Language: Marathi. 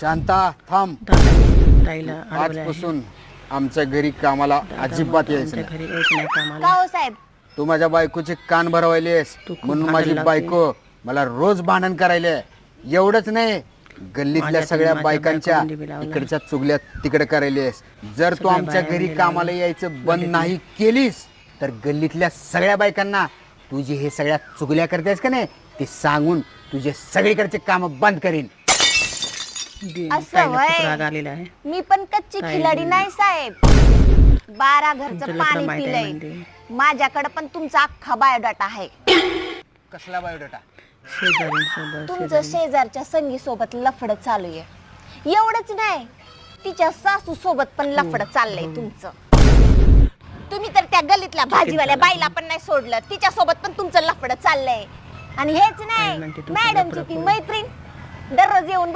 शांता थांब. ताईला अडवलं आहे. आजपासून आमच्या घरी कामाला अजिबात यायचं आमच्या नाही. घरी यायचं नाही कामाला. का हो साहेब? तू माझ्या बायकोचे कान भरवायलेस तू खूप म्हणून भांडण माझी लावते. बायको मला रोज भांडण करायले. एवढंच नाही, गल्लीतल्या माझ्या सगळ्या माझ्या बायकांच्या बायकोने बी लावला. इकडच्या चुगल्या तिकडे करायलेस. जर तू सगळ्या आमच्या घरी बायांनी कामाला लावला. यायचं बंद नाही केलीस तर गल्लीतल्या सगळ्या बायकांना तुझी हे सगळ्या चुगल्या करतेस का नाही ते सांगून तुझे सगळीकडचे काम बंद करीन. असं ताईला खूप व्हय. राग आलेला आहे. मी पण कच्ची काय खिलाडी बोलली? नाही साहेब. 12 तुमचं घरचं लेकरं पाणी माहित आहे पिलंय. म्हणते. माझ्याकडे पण तुमचा अख्खा बायोडाटा आहे. कसला बायोडाटा? शेजारींसोबत तुमचं शेजारच्या संगी सोबत लफड चालू आहे. एवढंच नाही, तिच्या सासू सोबत पण लफड चाललंय तुमचं. तुम्ही तर त्या गल्लीतल्या भाजीवाल्या बाईला पण नाही सोडलं, तिच्या सोबत पण तुमचं लफड चाललंय. आणि हेच काय नाही, म्हणते तुमचं मॅडमची लफडं ती पुढं? मैत्रीण दररोज येऊन